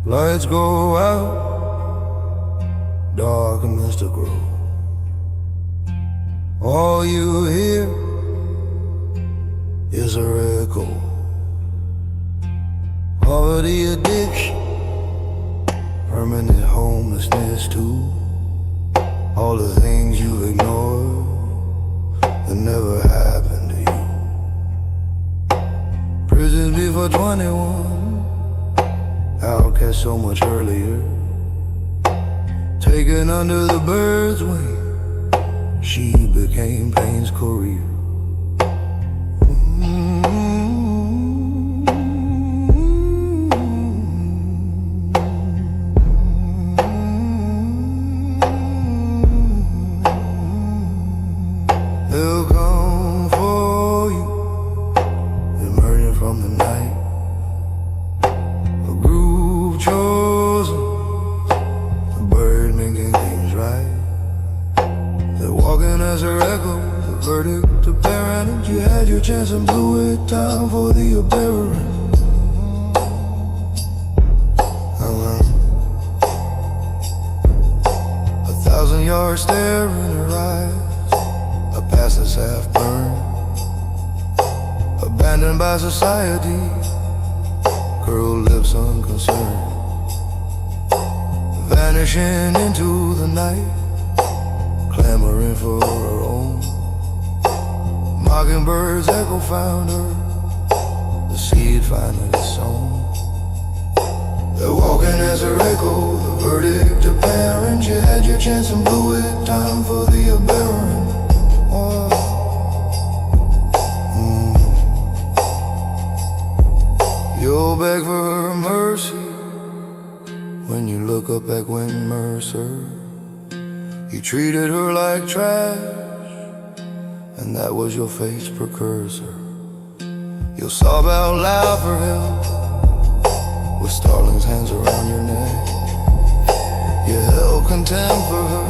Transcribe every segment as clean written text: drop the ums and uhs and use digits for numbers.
Lights go out, dark and mist to grow. All you hear is her echo. Poverty, addiction, permanent homelessness too. All the things you ignore that never happened to you. Prisons before 21, outcast so much earlier. Taken under the bird's wing, she became pain's courier. They'll come for you, emerging from the night. A group chosen, a bird making things right. They're walking as her echo, the verdict to parent. You had your chance and blew it, time for the aberrant. A 1,000-yard stare in her eyes, a past that's half burned, abandoned by society, curled lips unconcerned, vanishing into the night, clamoring for her own. Mockingbird's echo found her, the seed finally sown. They're walking as her echo, the verdict apparent. You had your chance and blew it, time for the aberrant. You'll beg for her mercy when you look up at Gwen Mercer. You treated her like trash, and that was your fate's precursor. You'll sob out loud for help with Starling's hands around your neck. You held contempt for her,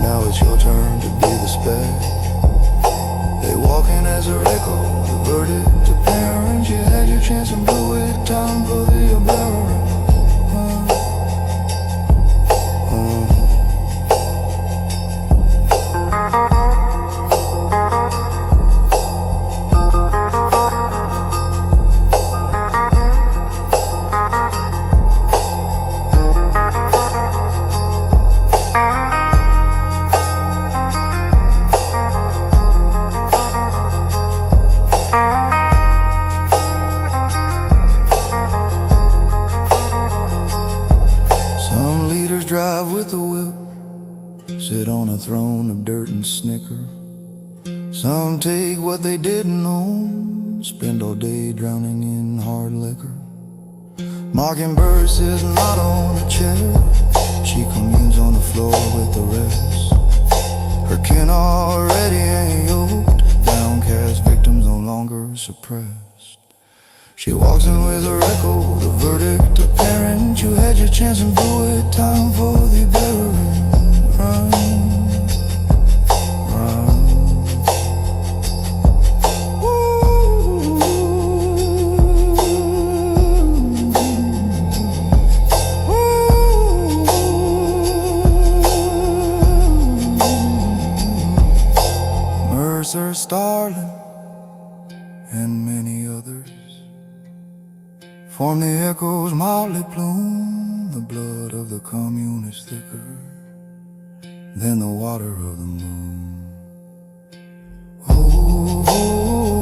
now it's your turn to be the speck. They walking as her echo, the verdict to parent. You had your chance and blew it, time for the aberrant. Drive with a whip, sit on a throne of dirt and snicker. Some take what they didn't own, spend all day drowning in hard liquor. Mockingbird sits not on a chair, she communes on the floor with the rest. Her kin already ain't yoked, downcast victims no longer suppressed. She walks in with her echo, the verdict apparent. You had your chance and blew it, time for the aberrant. Run, run. Mercer, Starling, and many others form the echo's motley plume. The blood of the commune is thicker than the water of the moon. Oh, oh, oh.